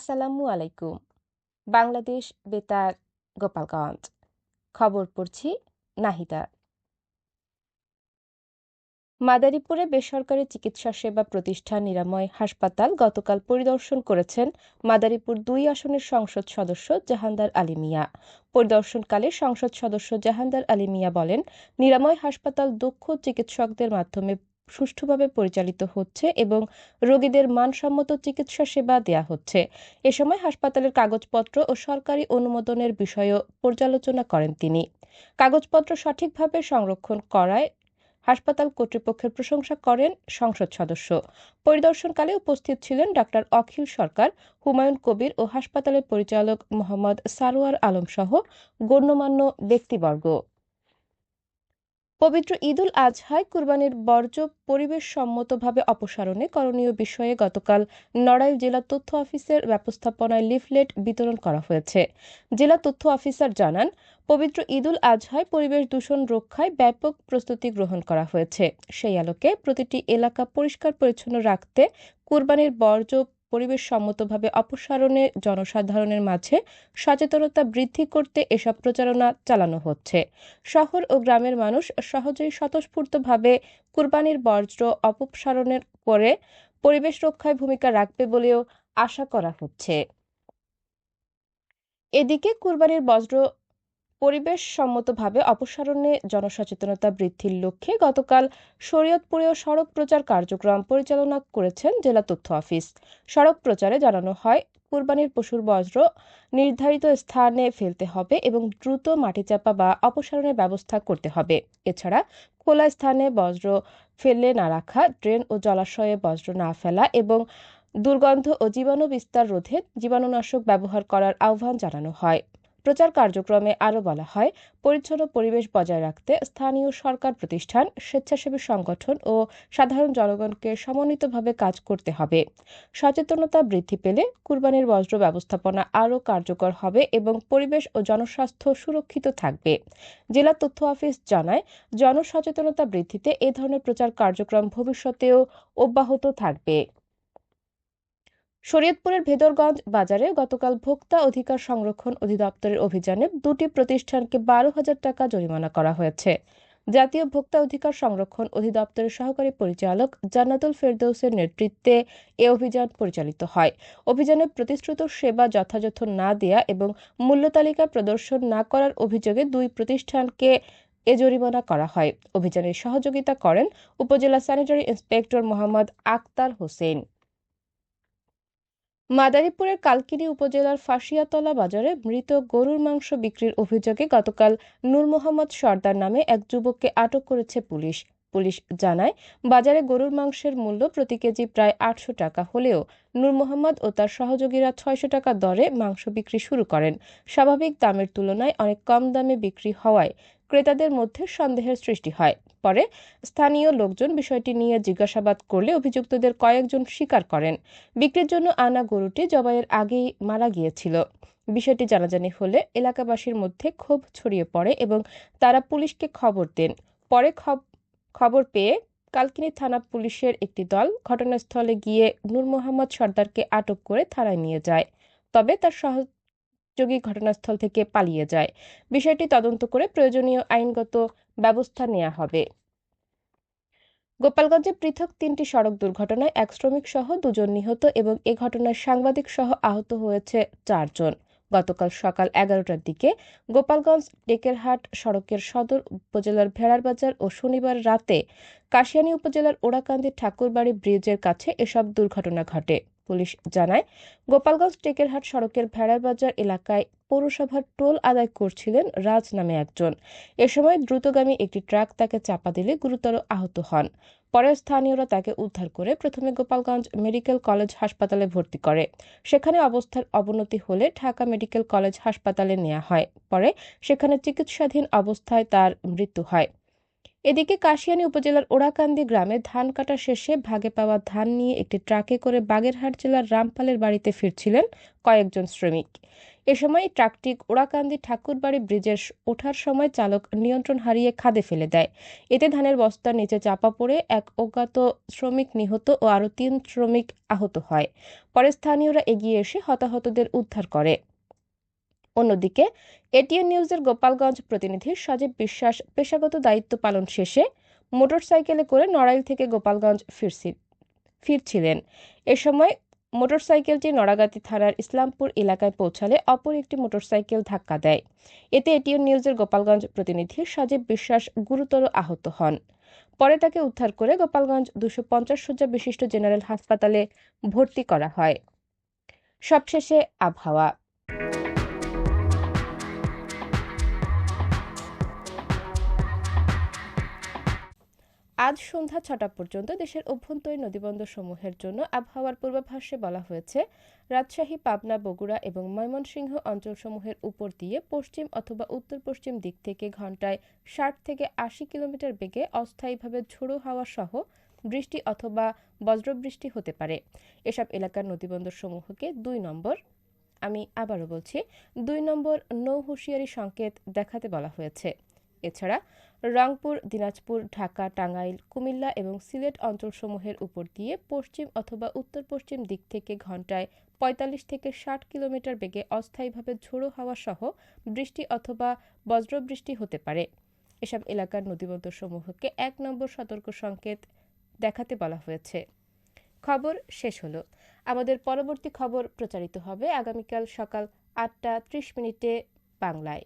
আসসালামু আলাইকুম। বাংলাদেশ বেতার, গোপালগঞ্জ। খবর পড়ছি নাহিদা। মাদারীপুরে বেসরকারি চিকিৎসা সেবা প্রতিষ্ঠান নিরাময় হাসপাতাল গতকাল পরিদর্শন করেছেন মাদারীপুর ২ আসনের সংসদ সদস্য জাহানদার আলী মিয়া। পরিদর্শনকালে সংসদ সদস্য জাহানদার আলী মিয়া বলেন, নিরাময় হাসপাতাল দক্ষ চিকিৎসকদের মাধ্যমে সুষ্ঠুভাবে পরিচালিত হচ্ছে এবং রোগীদের মানসম্মত চিকিৎসা সেবা দেয়া হচ্ছে। এ সময় হাসপাতালের কাগজপত্র ও সরকারি অনুমোদনের বিষয়েও পর্যালোচনা করেন তিনি। কাগজপত্র সঠিকভাবে সংরক্ষণ করায় হাসপাতাল কর্তৃপক্ষের প্রশংসা করেন সংসদ সদস্য। পরিদর্শনকালে উপস্থিত ছিলেন ডাক্তার অখিল সরকার, হুমায়ুন কবির ও হাসপাতালের পরিচালক মোহাম্মদ সারোয়ার আলম সহ গণ্যমান্য ব্যক্তিবর্গ। পবিত্র ঈদুল আজহায় কুরবানির বর্জ্য পরিবেশসম্মতভাবে অপসারণে করণীয় বিষয়ে গতকাল নড়াইল জেলা তথ্য অফিসের ব্যবস্থাপনায় লিফলেট বিতরণ করা হয়েছে। জেলা তথ্য অফিসার জানান, পবিত্র ঈদুল আজহায় পরিবেশ দূষণ রক্ষায় ব্যাপক প্রস্তুতি গ্রহণ করা হয়েছে। সেই আলোকে প্রতিটি এলাকা পরিষ্কার পরিচ্ছন্ন রাখতে কুরবানির বর্জ্য পরিবেশসম্মতভাবে অপসারণে জনসাধারণের মাঝে সচেতনতা বৃদ্ধি করতে এসব প্রচারণা চালানো হচ্ছে। শহর ও গ্রামের মানুষ সহজেই স্বতঃস্ফূর্তভাবে কুরবানির বর্জ্য অপসারণের করে পরিবেশ রক্ষায় ভূমিকা রাখবে বলেও আশা করা হচ্ছে। এদিকে কুরবানির বর্জ্য পরিবেশসম্মতভাবে অপসারণে জনসচেতনতা বৃদ্ধির লক্ষ্যে গতকাল শরীয়তপুরেও সড়ক প্রচার কার্যক্রম পরিচালনা করেছেন জেলা তথ্য অফিস। সড়ক প্রচারে জানানো হয়, কুরবানির পশুর বর্জ্য নির্ধারিত স্থানে ফেলতে হবে এবং দ্রুত মাটিচাপা বা অপসারণের ব্যবস্থা করতে হবে। এছাড়া খোলা স্থানে বর্জ্য ফেলে না রাখা, ড্রেন ও জলাশয়ে বর্জ্য না ফেলা এবং দুর্গন্ধ ও জীবাণু বিস্তার রোধে জীবাণুনাশক ব্যবহার করার আহ্বান জানানো হয়। প্রচার কার্যক্রমে আরও বলা হয়, পরিচ্ছন্ন পরিবেশ বজায় রাখতে স্থানীয় সরকার প্রতিষ্ঠান, স্বেচ্ছাসেবী সংগঠন ও সাধারণ জনগণকে সমন্বিতভাবে কাজ করতে হবে। সচেতনতা বৃদ্ধি পেলে কুরবানির বর্জ্য ব্যবস্থাপনা আরও কার্যকর হবে এবং পরিবেশ ও জনস্বাস্থ্য সুরক্ষিত থাকবে। জেলা তথ্য অফিস জানায়, জনসচেতনতা বৃদ্ধিতে এ ধরনের প্রচার কার্যক্রম ভবিষ্যতেও অব্যাহত থাকবে। শরীয়তপুরের ভেদরগঞ্জ বাজারে গতকাল ভোক্তা অধিকার সংরক্ষণ অধিদপ্তরের অভিযানে দুটি প্রতিষ্ঠানকে ১২,০০০ টাকা জরিমানা করা হয়েছে। জাতীয় ভোক্তা অধিকার সংরক্ষণ অধিদপ্তরের সহকারী পরিচালক জান্নাতুল ফেরদৌসের নেতৃত্বে এ অভিযান পরিচালিত হয়। অভিযানে প্রতিশ্রুত সেবা যথাযথ না দেয়া এবং মূল্য তালিকা প্রদর্শন না করার অভিযোগে দুই প্রতিষ্ঠানকে এ জরিমানা করা হয়। অভিযানে সহযোগিতা করেন উপজেলা স্যানিটারি ইন্সপেক্টর মোহাম্মদ আক্তার হোসেন। মাদারীপুরের কালকিনি উপজেলার ফাঁসিয়াতলা বাজারে মৃত গরুর মাংস বিক্রির অভিযোগে গতকাল নূর মোহাম্মদ সর্দার নামে এক যুবককে আটক করেছে পুলিশ। পুলিশ জানায়, বাজারে গরুর মাংসের মূল্য প্রতি কেজি প্রায় ৮০০ টাকা হলেও নূর মোহাম্মদ ও তার সহযোগীরা ৬০০ টাকা দরে মাংস বিক্রি শুরু করেন। স্বাভাবিক দামের তুলনায় অনেক কম দামে বিক্রি হওয়ায় ক্রেতাদের মধ্যে সন্দেহের সৃষ্টি হয়। পরে স্থানীয় লোকজন বিষয়টি নিয়ে জিজ্ঞাসাবাদ করলে অভিযুক্তদের কয়েকজন স্বীকার করেন, বিক্রির জন্য আনা গরুটি জবাইয়ের আগেই মারা গিয়েছিল। বিষয়টি জানাজানি হলে এলাকাবাসীর মধ্যে ক্ষোভ ছড়িয়ে পড়ে এবং তারা পুলিশকে খবর দেন। পরে খবর পেয়ে কালকিনি থানা পুলিশের একটি দল ঘটনাস্থলে গিয়ে নূর মোহাম্মদ সর্দারকে আটক করে থানায় নিয়ে যায়। তবে তার সহযোগী ঘটনাস্থল থেকে পালিয়ে যায়। বিষয়টি তদন্ত করে প্রয়োজনীয় আইনগত ব্যবস্থা নেওয়া হবে। গোপালগঞ্জে পৃথক ৩টি সড়ক দুর্ঘটনায় এক শ্রমিক সহ ২ জন নিহত এবং এ ঘটনায় সাংবাদিক সহ আহত হয়েছে ৪ জন। গতকাল সকাল ১১টার দিকে গোপালগঞ্জ টেকেরহাট সড়কের সদর উপজেলার ভেড়ারবাজার ও শনিবার রাতে কাশিয়ানী উপজেলার ওড়াকান্দি ঠাকুরবাড়ি ব্রিজের কাছে এসব দুর্ঘটনা ঘটে। পুলিশ জানায়, গোপালগঞ্জ টেকেরহাট সড়কের ভেড়ারবাজার এলাকায় পৌরসভার টোল আদায় করছিলেন রাজ নামে একজন। এ সময় দ্রুতগামী একটি ট্রাক তাকে চাপা দিলে গুরুতর আহত হন। পরে স্থানীয়রা তাকে উদ্ধার করে প্রথমে গোপালগঞ্জ মেডিকেল কলেজ হাসপাতালে ভর্তি করে। সেখানে অবস্থার অবনতি হলে ঢাকা মেডিকেল কলেজ হাসপাতালে নেওয়া হয়। পরে সেখানে চিকিৎসাধীন অবস্থায় তার মৃত্যু হয়। এদিকে কাশিয়ানী উপজেলার ওড়াকান্দি গ্রামে ধান কাটা শেষে ভাগে পাওয়া ধান নিয়ে একটি ট্রাকে করে বাগেরহাট জেলার রামপালের বাড়িতে ফিরছিলেন কয়েকজন শ্রমিক। এ সময় ট্রাকটি ওড়াকান্দি ঠাকুরবাড়ি ব্রিজের ওঠার সময় চালক নিয়ন্ত্রণ হারিয়ে খাদে ফেলে দেয়। এতে ধানের বস্তার নিচে চাপা পড়ে এক অজ্ঞাত শ্রমিক নিহত ও আরও ৩ শ্রমিক আহত হয়। পরে স্থানীয়রা এগিয়ে এসে হতাহতদের উদ্ধার করে। অন্যদিকে এটিএন নিউজের গোপালগঞ্জ প্রতিনিধি সজীব বিশ্বাস পেশাগত দায়িত্ব পালন শেষে মোটরসাইকেলে করে নড়াইল থেকে গোপালগঞ্জ ফিরছিলেন। এ সময় মোটরসাইকেলটি নড়াগাতি থানার ইসলামপুর এলাকায় পৌঁছালে অপর একটি মোটরসাইকেল ধাক্কা দেয়। এতে এটিএন নিউজের গোপালগঞ্জ প্রতিনিধি সজীব বিশ্বাস গুরুতর আহত হন। পরে তাকে উদ্ধার করে গোপালগঞ্জ 250 শয্যা বিশিষ্ট জেনারেল হাসপাতালে ভর্তি করা হয়। সবশেষে আবহাওয়া। আজ সন্ধ্যা ৬টা পর্যন্ত দেশের অভ্যন্তরীণ নদীবন্দরসমূহের জন্য আবহাওয়ার পূর্বাভাসে বলা হয়েছে, রাজশাহী, পাবনা, বগুড়া এবং ময়মনসিংহ অঞ্চলসমূহের উপর দিয়ে পশ্চিম অথবা উত্তর পশ্চিম দিক থেকে ঘন্টায় ৬০ থেকে ৮০ কিলোমিটার বেগে অস্থায়ীভাবে ঝোড়ো হাওয়া সহ বৃষ্টি অথবা বজ্রবৃষ্টি হতে পারে। এসব এলাকার নদীবন্দরসমূহকে ২ নম্বর, আমি আবারও বলছি, ২ নম্বর নৌ হুঁশিয়ারি সংকেত দেখাতে বলা হয়েছে। এছাড়া রংপুর, দিনাজপুর, ঢাকা, টাঙ্গাইল, কুমিল্লা এবং সিলেট অঞ্চলসমূহের উপর দিয়ে পশ্চিম অথবা উত্তর পশ্চিম দিক থেকে ঘন্টায় ৪৫ থেকে ৬০ কিলোমিটার বেগে অস্থায়ীভাবে ঝোড়ো হাওয়া সহ বৃষ্টি অথবা বজ্রবৃষ্টি হতে পারে। এসব এলাকার নদীবন্দরসমূহকে ১ নম্বর সতর্ক সংকেত দেখাতে বলা হয়েছে। খবর শেষ হলো। আমাদের পরবর্তী খবর প্রচারিত হবে আগামীকাল সকাল ৮টা ৩০ মিনিটে বাংলায়।